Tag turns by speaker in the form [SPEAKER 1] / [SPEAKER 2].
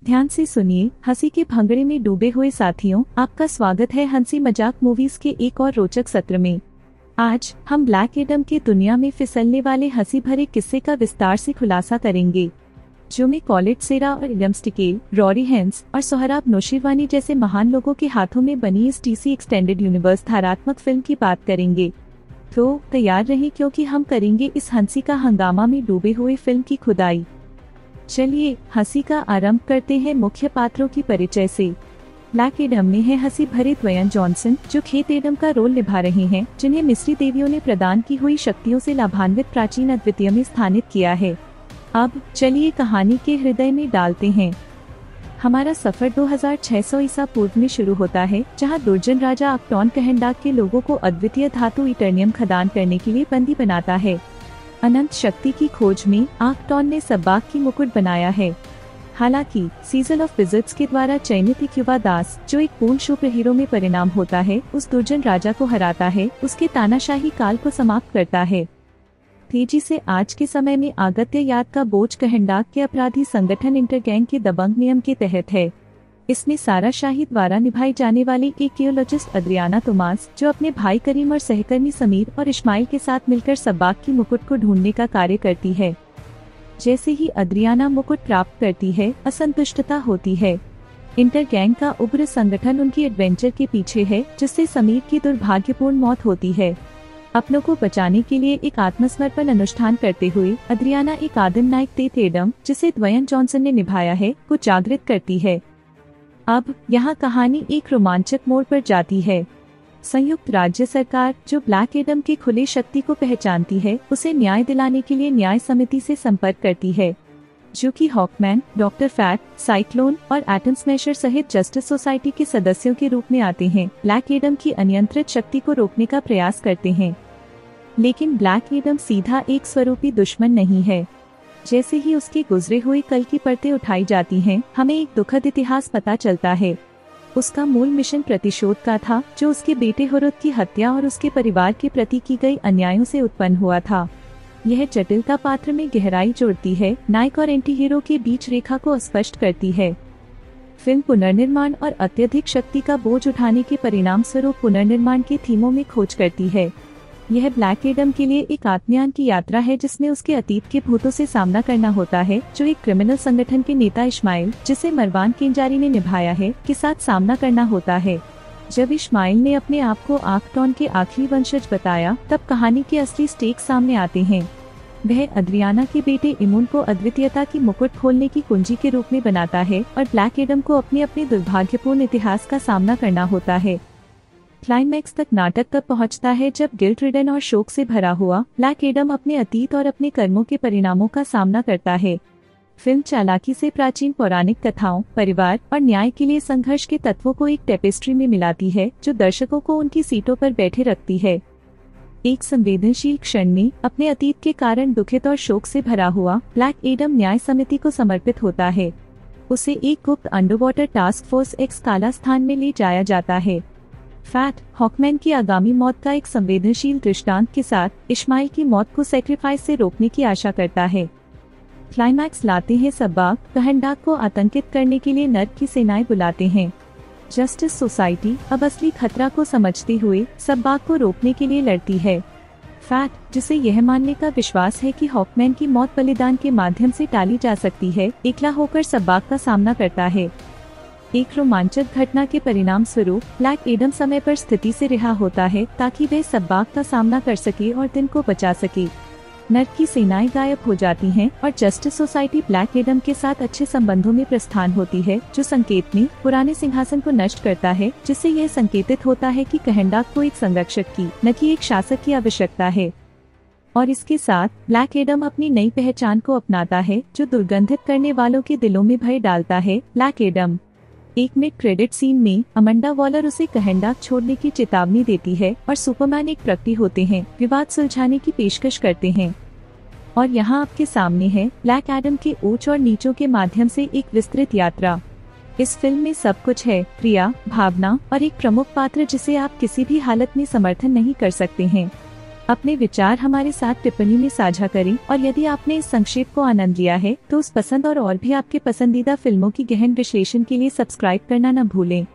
[SPEAKER 1] ध्यान से सुनिए, हंसी के भंगड़े में डूबे हुए साथियों, आपका स्वागत है हंसी मजाक मूवीज के एक और रोचक सत्र में। आज हम ब्लैक एडम की दुनिया में फिसलने वाले हंसी भरे किस्से का विस्तार से खुलासा करेंगे, जो में कॉलेट सेरा और एडम स्टिकेल, रॉरी हेंस और सोहराब नौशीरवानी जैसे महान लोगों के हाथों में बनी इस डीसी एक्सटेंडेड यूनिवर्स धारात्मक फिल्म की बात करेंगे। तो तैयार रहें, क्योंकि हम करेंगे इस हंसी का हंगामा में डूबे हुए फिल्म की खुदाई। चलिए हंसी का आरंभ करते हैं मुख्य पात्रों की परिचय से। ब्लैक एडम में है हंसी भरे ड्वेन जॉनसन, जो खेत एडम का रोल निभा रहे हैं, जिन्हें मिस्री देवियों ने प्रदान की हुई शक्तियों से लाभान्वित प्राचीन अद्वितीय में स्थानित किया है। अब चलिए कहानी के हृदय में डालते हैं। हमारा सफर 2600 ईसा पूर्व में शुरू होता है, जहां दुर्जन राजा आक्टॉन कहंडाक के लोगों को अद्वितीय धातु इटर्नियम खदान करने के लिए बंदी बनाता है। अनंत शक्ति की खोज में आक्टॉन ने सब्बाक की मुकुट बनाया है। हालांकि सीजन ऑफ विजिट्स के द्वारा चयनित इक्युबा दास, जो एक पूर्ण सुपर हीरो में परिणाम होता है, उस दुर्जन राजा को हराता है, उसके तानाशाही काल को समाप्त करता है। तेजी से आज के समय में आगत्य याद का बोझ कहंडाक के अपराधी संगठन इंटरगैंग के दबंग नियम के तहत है। इसमें सारा शाही द्वारा निभाई जाने वाली एक कियोलॉजिस्ट अद्रियाना तोमास, जो अपने भाई करीम और सहकर्मी समीर और इस्माइल के साथ मिलकर सब्बाक की मुकुट को ढूंढने का कार्य करती है। जैसे ही अद्रियाना मुकुट प्राप्त करती है, असंतुष्टता होती है। इंटरगैंग का उग्र संगठन उनकी एडवेंचर के पीछे है, जिससे समीर की दुर्भाग्यपूर्ण मौत होती है। अपनों को बचाने के लिए एक आत्मसमर्पण अनुष्ठान करते हुए अद्रियाना एक आदिम नायक तेत एडम, जिसे ड्वेन जॉनसन ने निभाया है, को जागृत करती है। अब यहाँ कहानी एक रोमांचक मोड़ पर जाती है। संयुक्त राज्य सरकार, जो ब्लैक एडम की खुली शक्ति को पहचानती है, उसे न्याय दिलाने के लिए न्याय समिति से संपर्क करती है, जो कि हॉकमैन, डॉक्टर फैट, साइक्लोन और एटम स्मैशर सहित जस्टिस सोसाइटी के सदस्यों के रूप में आते हैं, ब्लैक एडम की अनियंत्रित शक्ति को रोकने का प्रयास करते हैं। लेकिन ब्लैक एडम सीधा एक स्वरूपी दुश्मन नहीं है। जैसे ही उसके गुजरे हुए कल की परतें उठाई जाती हैं, हमें एक दुखद इतिहास पता चलता है। उसका मूल मिशन प्रतिशोध का था, जो उसके बेटे हुरुत की हत्या और उसके परिवार के प्रति की गई अन्यायों से उत्पन्न हुआ था। यह जटिलता पात्र में गहराई जोड़ती है, नायक और एंटी हीरो के बीच रेखा को स्पष्ट करती है। फिल्म पुनर्निर्माण और अत्यधिक शक्ति का बोझ उठाने के परिणाम स्वरूप पुनर्निर्माण के थीमों में खोज करती है। यह ब्लैक एडम के लिए एक आत्मयान की यात्रा है, जिसमें उसके अतीत के भूतों से सामना करना होता है, जो एक क्रिमिनल संगठन के नेता इस्माइल, जिसे मरवान केंजारी ने निभाया है, के साथ सामना करना होता है। जब इस्माइल ने अपने आप को आक्टॉन के आखिरी वंशज बताया, तब कहानी के असली स्टेक सामने आते हैं। वह अद्रियाना के बेटे इमुन को अद्वितीयता की मुकुट खोलने की कुंजी के रूप में बनाता है, और ब्लैक एडम को अपने दुर्भाग्यपूर्ण इतिहास का सामना करना होता है। क्लाइमैक्स तक नाटक तब पहुंचता है जब गिल्ट रिडन और शोक से भरा हुआ ब्लैक एडम अपने अतीत और अपने कर्मों के परिणामों का सामना करता है। फिल्म चालाकी से प्राचीन पौराणिक कथाओं, परिवार और न्याय के लिए संघर्ष के तत्वों को एक टेपेस्ट्री में मिलाती है, जो दर्शकों को उनकी सीटों पर बैठे रखती है। एक संवेदनशील क्षण में अपने अतीत के कारण दुखित और शोक से भरा हुआ ब्लैक एडम न्याय समिति को समर्पित होता है। उसे एक गुप्त अंडरवाटर टास्क फोर्स एक्स काला स्थान में ले जाया जाता है। फैट, हॉकमैन की आगामी मौत का एक संवेदनशील दृष्टांत के साथ इस्माइल की मौत को सैक्रिफाइस से रोकने की आशा करता है। क्लाइमैक्स लाते हैं सब्बाक, कहंडाक को आतंकित करने के लिए नर्क की सेनाएं बुलाते हैं। जस्टिस सोसाइटी अब असली खतरा को समझते हुए सब्बाक को रोकने के लिए लड़ती है। फैट, जिसे यह मानने का विश्वास है कि हॉकमैन की मौत बलिदान के माध्यम से टाली जा सकती है, एकला होकर सब्बाक का सामना करता है। एक रोमांचक घटना के परिणाम स्वरूप ब्लैक एडम समय पर स्थिति से रिहा होता है, ताकि वह सब्बाक का सामना कर सके और दिन को बचा सके। नर्क की सेनाएं गायब हो जाती हैं और जस्टिस सोसाइटी ब्लैक एडम के साथ अच्छे संबंधों में प्रस्थान होती है, जो संकेत में पुराने सिंहासन को नष्ट करता है, जिससे यह संकेतित होता है कि कहंडाक को एक संरक्षक की, न कि एक शासक की आवश्यकता है। और इसके साथ ब्लैक एडम अपनी नई पहचान को अपनाता है, जो दुर्गंधित करने वालों के दिलों में भय डालता है। ब्लैक एडम एक मिड क्रेडिट सीन में अमंडा वॉलर उसे कहंडाक छोड़ने की चेतावनी देती है, और सुपरमैन एक प्रकटी होते हैं, विवाद सुलझाने की पेशकश करते हैं। और यहाँ आपके सामने है ब्लैक एडम के ऊंच और नीचों के माध्यम से एक विस्तृत यात्रा। इस फिल्म में सब कुछ है, प्रिया, भावना और एक प्रमुख पात्र जिसे आप किसी भी हालत में समर्थन नहीं कर सकते हैं। अपने विचार हमारे साथ टिप्पणी में साझा करें और यदि आपने इस संक्षेप को आनंद लिया है तो उस पसंद और भी आपके पसंदीदा फिल्मों की गहन विश्लेषण के लिए सब्सक्राइब करना न भूलें।